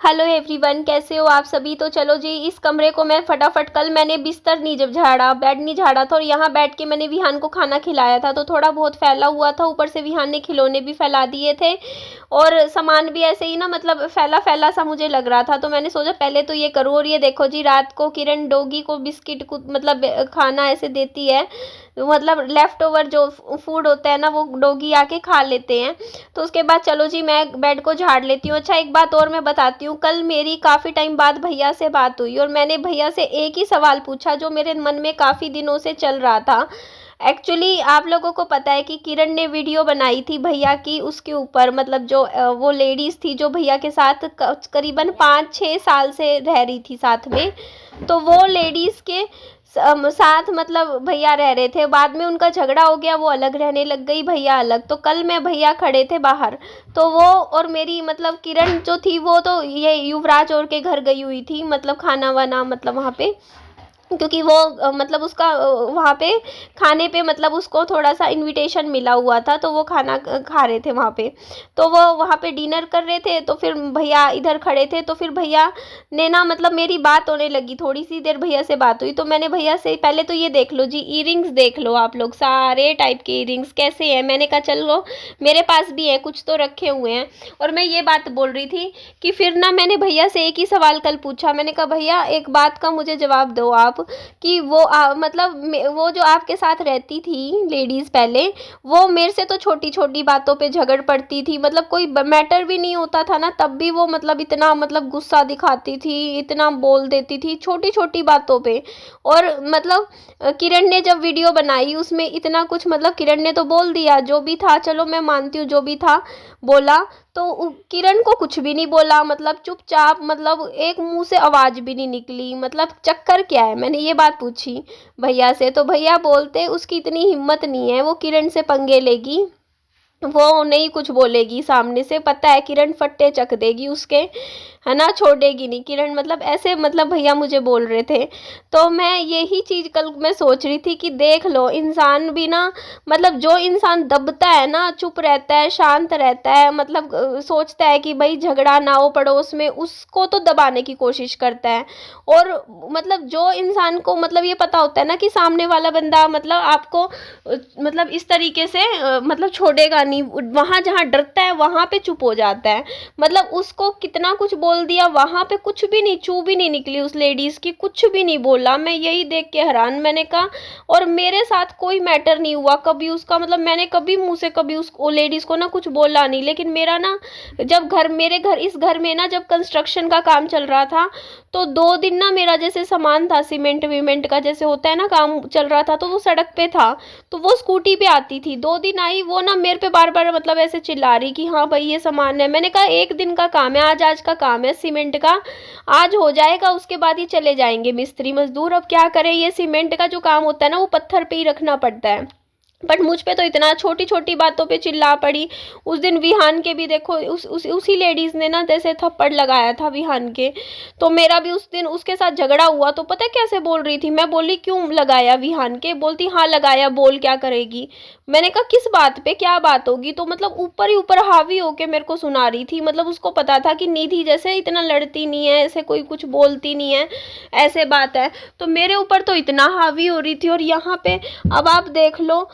Hello everyone, कैसे हो आप सभी। तो चलो जी, इस कमरे को मैं फटाफट, कल मैंने बिस्तर नहीं जब झाड़ा, बेड नहीं झाड़ा था और यहाँ बैठ के मैंने विहान को खाना खिलाया था तो थोड़ा बहुत फैला हुआ था। ऊपर से विहान ने खिलौने भी फैला दिए थे और सामान भी ऐसे ही ना, मतलब फैला फैला सा मुझे लग रहा था। तो मैंने सोचा पहले तो ये करूँ। और ये देखो जी, रात को किरण डॉगी को बिस्किट को मतलब खाना ऐसे देती है, मतलब लेफ्ट ओवर जो फूड होता है ना वो डॉगी आके खा लेते हैं। तो उसके बाद चलो जी, मैं बेड को झाड़ लेती हूँ। अच्छा, एक बात और मैं बताती हूँ, कल मेरी काफ़ी टाइम बाद भैया से बात हुई और मैंने भैया से एक ही सवाल पूछा जो मेरे मन में काफ़ी दिनों से चल रहा था। एक्चुअली आप लोगों को पता है कि किरण ने वीडियो बनाई थी भैया की, उसके ऊपर मतलब जो वो लेडीज़ थी जो भैया के साथ करीबन 5-6 साल से रह रही थी साथ में। तो वो लेडीज़ के साथ मतलब भैया रह रहे थे, बाद में उनका झगड़ा हो गया, वो अलग रहने लग गई, भैया अलग। तो कल मैं भैया खड़े थे बाहर, तो वो और मेरी मतलब किरण जो थी वो तो ये युवराज और के घर गई हुई थी, मतलब खाना वाना मतलब वहाँ पे, क्योंकि वो मतलब उसका वहाँ पे खाने पे मतलब उसको थोड़ा सा इनविटेशन मिला हुआ था तो वो खाना खा रहे थे वहाँ पे। तो वो वहाँ पे डिनर कर रहे थे तो फिर भैया इधर खड़े थे। तो फिर भैया ने ना, मतलब मेरी बात होने लगी, थोड़ी सी देर भैया से बात हुई तो मैंने भैया से पहले तो ये देख लो जी, ईयरिंग्स देख लो आप लोग, सारे टाइप के ईयरिंग्स कैसे हैं। मैंने कहा चलो मेरे पास भी है, कुछ तो रखे हुए हैं। और मैं ये बात बोल रही थी कि फिर ना मैंने भैया से एक ही सवाल कल पूछा, मैंने कहा भैया एक बात का मुझे जवाब दो आप, कि वो मतलब वो जो आपके साथ रहती थी लेडीज़ पहले, वो मेरे से तो छोटी छोटी बातों पे झगड़ पड़ती थी, मतलब कोई मैटर भी नहीं होता था ना तब भी वो मतलब इतना मतलब गुस्सा दिखाती थी, इतना बोल देती थी छोटी छोटी बातों पे। और मतलब किरण ने जब वीडियो बनाई उसमें इतना कुछ, मतलब किरण ने तो बोल दिया जो भी था, चलो मैं मानती हूँ जो भी था बोला। तो किरण को कुछ भी नहीं बोला, मतलब चुपचाप, मतलब एक मुंह से आवाज़ भी नहीं निकली। मतलब चक्कर क्या है, मैंने ये बात पूछी भैया से तो भैया बोलते उसकी इतनी हिम्मत नहीं है वो किरण से पंगे लेगी, वो नहीं कुछ बोलेगी सामने से, पता है किरण फट्टे चक देगी उसके, है ना, छोड़ेगी नहीं किरण, मतलब ऐसे मतलब भैया मुझे बोल रहे थे। तो मैं यही चीज़ कल मैं सोच रही थी कि देख लो इंसान भी ना, मतलब जो इंसान दबता है ना, चुप रहता है, शांत रहता है, मतलब सोचता है कि भाई झगड़ा ना हो पड़ोस में, उसको तो दबाने की कोशिश करता है। और मतलब जो इंसान को मतलब ये पता होता है ना कि सामने वाला बंदा मतलब आपको मतलब इस तरीके से मतलब छोड़ेगा नहीं, वहाँ जहाँ डरता है वहाँ पे चुप हो जाता है। मतलब उसको कितना कुछ बोल दिया, वहाँ पे कुछ भी नहीं, चू भी नहीं निकली उस लेडीज़ की, कुछ भी नहीं बोला। मैं यही देख के हैरान, मैंने कहा और मेरे साथ कोई मैटर नहीं हुआ कभी उसका, मतलब मैंने कभी मुँह से कभी उस लेडीज़ को ना कुछ बोला नहीं। लेकिन मेरा ना, जब घर मेरे घर इस घर में ना जब कंस्ट्रक्शन का काम चल रहा था तो 2 दिन ना मेरा जैसे सामान था सीमेंट वीमेंट का जैसे होता है ना, काम चल रहा था तो वो सड़क पे था, तो वो स्कूटी पे आती थी। 2 दिन आई वो ना मेरे पे बार बार मतलब ऐसे चिल्ला रही कि हाँ भाई ये सामान है। मैंने कहा एक दिन का काम है, आज का काम है सीमेंट का, आज हो जाएगा उसके बाद ही चले जाएंगे मिस्त्री मजदूर। अब क्या करें, ये सीमेंट का जो काम होता है ना वो पत्थर पे ही रखना पड़ता है। बट मुझ पे तो इतना छोटी छोटी बातों पे चिल्ला पड़ी। उस दिन विहान के भी देखो, उसी लेडीज़ ने ना जैसे थप्पड़ लगाया था विहान के, तो मेरा भी उस दिन उसके साथ झगड़ा हुआ। तो पता कैसे बोल रही थी, मैं बोली क्यों लगाया विहान के, बोलती हाँ लगाया, बोल क्या करेगी। मैंने कहा किस बात पे, क्या बात होगी। तो मतलब ऊपर ही ऊपर हावी होके मेरे को सुना रही थी, मतलब उसको पता था कि निधि जैसे इतना लड़ती नहीं है, ऐसे कोई कुछ बोलती नहीं है, ऐसे बात है। तो मेरे ऊपर तो इतना हावी हो रही थी। और यहाँ पे अब आप देख लो,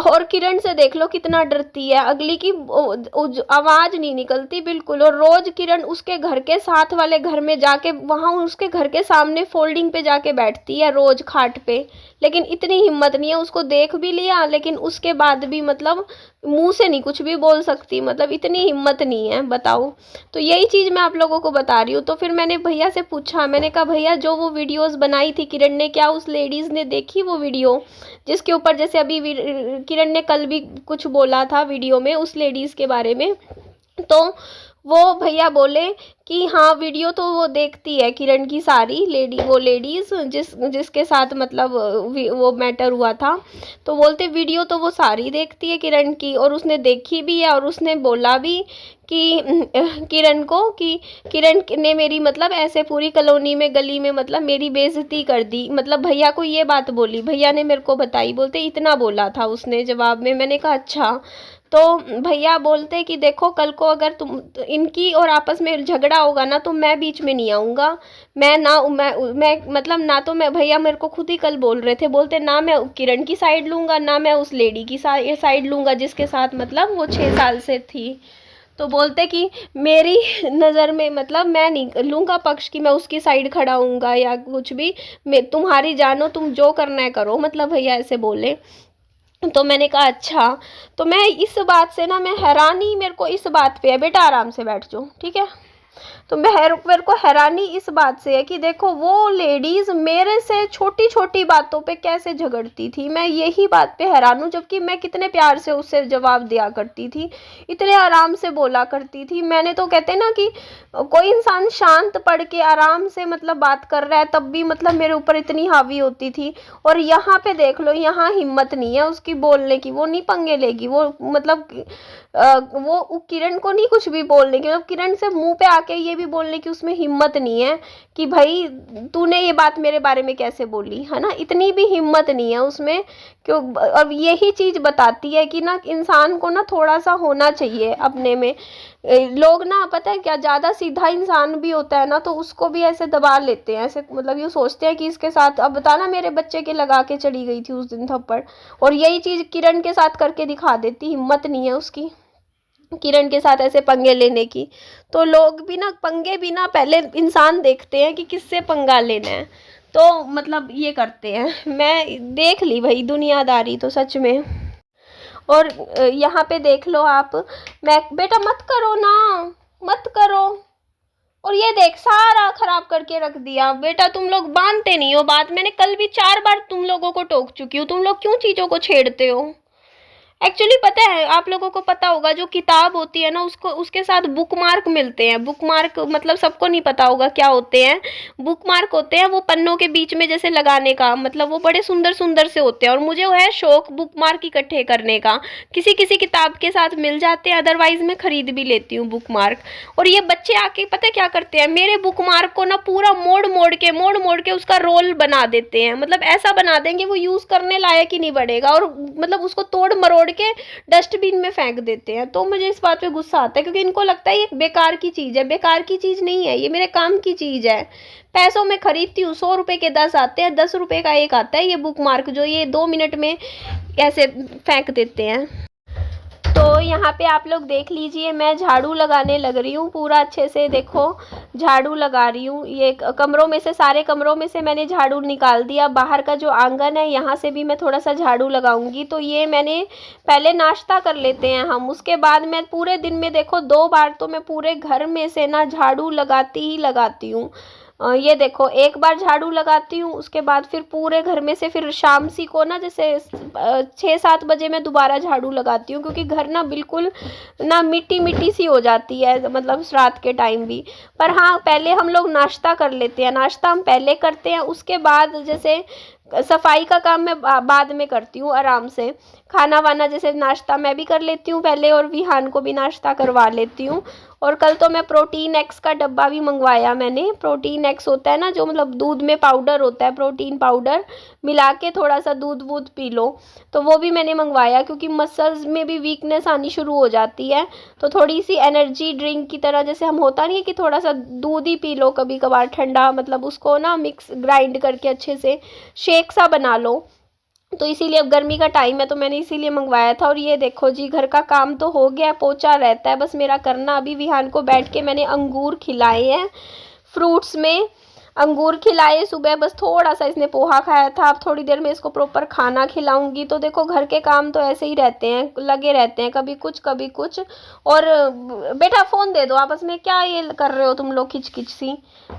और किरण से देख लो कितना डरती है, अगली की आवाज नहीं निकलती बिल्कुल। और रोज किरण उसके घर के साथ वाले घर में जाके, वहां उसके घर के सामने फोल्डिंग पे जाके बैठती है रोज खाट पे। लेकिन इतनी हिम्मत नहीं है, उसको देख भी लिया लेकिन उसके बाद भी मतलब मुंह से नहीं कुछ भी बोल सकती, मतलब इतनी हिम्मत नहीं है, बताओ। तो यही चीज़ मैं आप लोगों को बता रही हूँ। तो फिर मैंने भैया से पूछा, मैंने कहा भैया जो वो वीडियोस बनाई थी किरण ने, क्या उस लेडीज़ ने देखी वो वीडियो जिसके ऊपर जैसे अभी किरण ने कल भी कुछ बोला था वीडियो में उस लेडीज़ के बारे में। तो वो भैया बोले कि हाँ वीडियो तो वो देखती है किरण की सारी, वो लेडीज़ जिसके साथ मतलब वो मैटर हुआ था। तो बोलते वीडियो तो वो सारी देखती है किरण की, और उसने देखी भी है, और उसने बोला भी कि किरण को कि किरण ने मेरी मतलब ऐसे पूरी कॉलोनी में गली में मतलब मेरी बेइज्जती कर दी। मतलब भैया को ये बात बोली, भैया ने मेरे को बताई, बोलते इतना बोला था उसने जवाब में। मैंने कहा अच्छा। तो भैया बोलते कि देखो कल को अगर तुम इनकी और आपस में झगड़ा होगा ना तो मैं बीच में नहीं आऊँगा। मैं मतलब ना तो मैं, भैया मेरे को खुद ही कल बोल रहे थे, बोलते ना मैं किरण की साइड लूँगा ना मैं उस लेडी की साइड लूँगा जिसके साथ मतलब वो 6 साल से थी। तो बोलते कि मेरी नज़र में मतलब मैं नहीं लूँगा पक्ष कि मैं उसकी साइड खड़ा हूँगा या कुछ भी, मैं तुम्हारी जानो, तुम जो करना है करो, मतलब भैया ऐसे बोले। तो मैंने कहा अच्छा। तो मैं इस बात से ना, मैं हैरानी मेरे को इस बात पे है, बेटा आराम से बैठ जाओ, ठीक है। तो मेरे को हैरानी इस बात से है कि देखो वो लेडीज मेरे से छोटी छोटी बातों पे कैसे झगड़ती थी, मैं यही बात पे हैरान हूँ, जबकि मैं कितने प्यार से उससे जवाब दिया करती थी, इतने आराम से बोला करती थी। मैंने तो कहते ना कि कोई इंसान शांत पड़ के आराम से मतलब बात कर रहा है तब भी मतलब मेरे ऊपर इतनी हावी होती थी। और यहाँ पे देख लो, यहाँ हिम्मत नहीं है उसकी बोलने की, वो नहीं पंगे लेगी, वो मतलब वो किरण को नहीं कुछ भी बोलने की, मतलब किरण से मुंह पे आके ये भी बोलने की उसमें हिम्मत नहीं है कि भाई तूने ये बात मेरे बारे में कैसे बोली, है ना, इतनी भी हिम्मत नहीं है उसमें। क्यों? अब यही चीज बताती है कि ना इंसान को ना थोड़ा सा होना चाहिए अपने में। लोग ना पता है क्या, ज्यादा सीधा इंसान भी होता है ना तो उसको भी ऐसे दबा लेते हैं, ऐसे मतलब ये सोचते हैं कि इसके साथ, अब बताना मेरे बच्चे के लगा के चली गई थी उस दिन थप्पड़, और यही चीज किरण के साथ करके दिखा देती, हिम्मत नहीं है उसकी किरण के साथ ऐसे पंगे लेने की। तो लोग भी ना पंगे भी ना पहले इंसान देखते हैं कि किससे पंगा लेना है, तो मतलब ये करते हैं। मैं देख ली भाई दुनियादारी तो सच में। और यहाँ पे देख लो आप, मैं बेटा मत करो ना, मत करो। और ये देख सारा खराब करके रख दिया। बेटा तुम लोग मानते नहीं हो बात, मैंने कल भी 4 बार तुम लोगों को टोक चुकी हूँ, तुम लोग क्यों चीजों को छेड़ते हो। एक्चुअली पता है आप लोगों को पता होगा, जो किताब होती है ना उसको उसके साथ बुक मार्क मिलते हैं। बुक मार्क मतलब सबको नहीं पता होगा क्या होते हैं। बुक मार्क होते हैं वो पन्नों के बीच में जैसे लगाने का, मतलब वो बड़े सुंदर सुंदर से होते हैं। और मुझे वो है शौक बुक मार्क इकट्ठे करने का, किसी किसी किताब के साथ मिल जाते हैं, अदरवाइज मैं खरीद भी लेती हूँ बुक मार्क। और ये बच्चे आके पता क्या करते हैं, मेरे बुक मार्क को ना पूरा मोड़ मोड़ के उसका रोल बना देते हैं, मतलब ऐसा बना देंगे वो यूज करने लायक ही नहीं बढ़ेगा, और मतलब उसको तोड़ मरोड़ के डस्टबिन में फेंक देते हैं। तो मुझे इस बात पे गुस्सा आता है, क्योंकि इनको लगता है ये बेकार की चीज है। बेकार की चीज नहीं है, ये मेरे काम की चीज है। पैसों में खरीदती हूँ, 100 रुपए के 10 आते हैं, 10 रुपए का एक आता है ये बुक मार्क, जो ये 2 मिनट में ऐसे फेंक देते हैं। तो यहाँ पे आप लोग देख लीजिए, मैं झाड़ू लगाने लग रही हूँ पूरा अच्छे से, देखो झाड़ू लगा रही हूँ। ये कमरों में से, सारे कमरों में से मैंने झाड़ू निकाल दिया। बाहर का जो आंगन है यहाँ से भी मैं थोड़ा सा झाड़ू लगाऊंगी। तो ये मैंने पहले नाश्ता कर लेते हैं हम, उसके बाद मैं पूरे दिन में देखो 2 बार तो मैं पूरे घर में से ना झाड़ू लगाती ही लगाती हूँ। ये देखो एक बार झाड़ू लगाती हूँ, उसके बाद फिर पूरे घर में से फिर शाम सी को ना जैसे 6-7 बजे मैं दोबारा झाड़ू लगाती हूँ, क्योंकि घर ना बिल्कुल ना मिट्टी मिट्टी सी हो जाती है, मतलब रात के टाइम भी। पर हाँ पहले हम लोग नाश्ता कर लेते हैं, नाश्ता हम पहले करते हैं, उसके बाद जैसे सफाई का काम मैं बाद में करती हूँ आराम से। खाना वाना जैसे नाश्ता मैं भी कर लेती हूँ पहले, और विहान को भी नाश्ता करवा लेती हूँ। और कल तो मैं प्रोटीन एक्स का डब्बा भी मंगवाया मैंने। प्रोटीन एक्स होता है ना, जो मतलब दूध में पाउडर होता है, प्रोटीन पाउडर मिला के थोड़ा सा दूध वूध पी लो, तो वो भी मैंने मंगवाया, क्योंकि मसल्स में भी वीकनेस आनी शुरू हो जाती है। तो थोड़ी सी एनर्जी ड्रिंक की तरह, जैसे हम होता नहीं है कि थोड़ा सा दूध ही पी लो कभी कभार ठंडा, मतलब उसको ना मिक्स ग्राइंड करके अच्छे से शेक सा बना लो। तो इसीलिए अब गर्मी का टाइम है तो मैंने इसीलिए मंगवाया था। और ये देखो जी घर का काम तो हो गया, पोछा रहता है बस मेरा करना। अभी विहान को बैठ के मैंने अंगूर खिलाए हैं, फ्रूट्स में अंगूर खिलाए सुबह, बस थोड़ा सा इसने पोहा खाया था। अब थोड़ी देर में इसको प्रॉपर खाना खिलाऊंगी। तो देखो घर के काम तो ऐसे ही रहते हैं, लगे रहते हैं, कभी कुछ कभी कुछ। और बेटा फ़ोन दे दो, आपस में क्या ये कर रहे हो तुम लोग, खिच खिच सी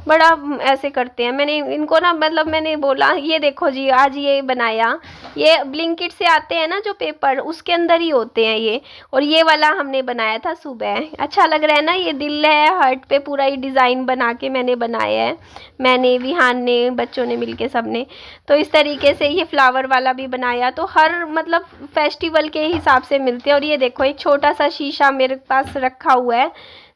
बड़ा ऐसे करते हैं। मैंने इनको ना मतलब मैंने बोला ये देखो जी आज ये बनाया, ये ब्लिंकिट से आते हैं ना जो पेपर, उसके अंदर ही होते हैं ये। और ये वाला हमने बनाया था सुबह, अच्छा लग रहा है ना, ये दिल है हार्ट पे पूरा ये डिज़ाइन बना के मैंने बनाया है, मैंने विहान ने बच्चों ने मिलके सबने। तो इस तरीके से ये फ्लावर वाला भी बनाया। तो हर मतलब फेस्टिवल के हिसाब से मिलते हैं। और ये देखो एक छोटा सा शीशा मेरे पास रखा हुआ है,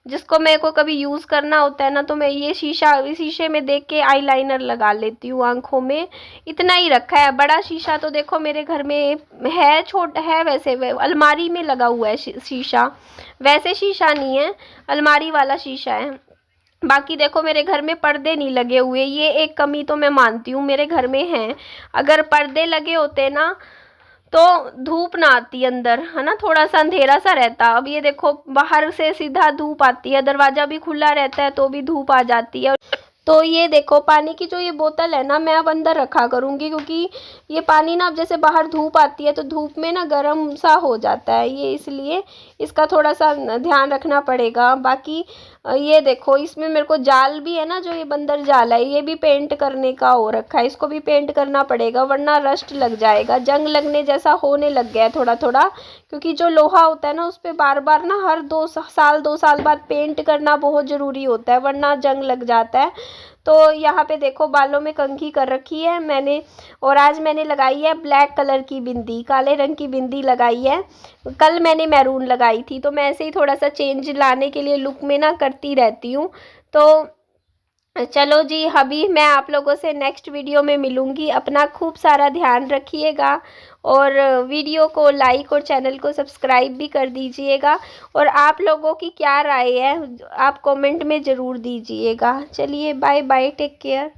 जिसको मेरे को कभी यूज़ करना होता है ना, तो मैं ये शीशे में देख के आईलाइनर लगा लेती हूँ आँखों में। इतना ही रखा है। बड़ा शीशा तो देखो मेरे घर में है, छोटा है वैसे, अलमारी में लगा हुआ है शीशा, वैसे शीशा नहीं है, अलमारी वाला शीशा है। बाकी देखो मेरे घर में पर्दे नहीं लगे हुए, ये एक कमी तो मैं मानती हूँ मेरे घर में है। अगर पर्दे लगे होते ना तो धूप ना आती अंदर, है ना, थोड़ा सा अंधेरा सा रहता। अब ये देखो बाहर से सीधा धूप आती है, दरवाज़ा भी खुला रहता है तो भी धूप आ जाती है। तो ये देखो पानी की जो ये बोतल है ना, मैं अब अंदर रखा करूँगी, क्योंकि ये पानी ना अब जैसे बाहर धूप आती है तो धूप में ना गर्म सा हो जाता है ये, इसलिए इसका थोड़ा सा ध्यान रखना पड़ेगा। बाकी ये देखो इसमें मेरे को जाल भी है ना, जो ये बंदर जाल है, ये भी पेंट करने का हो रखा है, इसको भी पेंट करना पड़ेगा वरना रस्ट लग जाएगा, जंग लगने जैसा होने लग गया है थोड़ा थोड़ा। क्योंकि जो लोहा होता है ना उस पर बार बार ना हर 2 साल बाद पेंट करना बहुत ज़रूरी होता है, वरना जंग लग जाता है। तो यहाँ पे देखो बालों में कंघी कर रखी है मैंने, और आज मैंने लगाई है ब्लैक कलर की बिंदी, काले रंग की बिंदी लगाई है। कल मैंने मैरून लगाई थी, तो मैं ऐसे ही थोड़ा सा चेंज लाने के लिए लुक में ना करती रहती हूँ। तो चलो जी, अभी मैं आप लोगों से नेक्स्ट वीडियो में मिलूँगी। अपना खूब सारा ध्यान रखिएगा, और वीडियो को लाइक और चैनल को सब्सक्राइब भी कर दीजिएगा। और आप लोगों की क्या राय है आप कमेंट में ज़रूर दीजिएगा। चलिए बाय बाय, टेक केयर।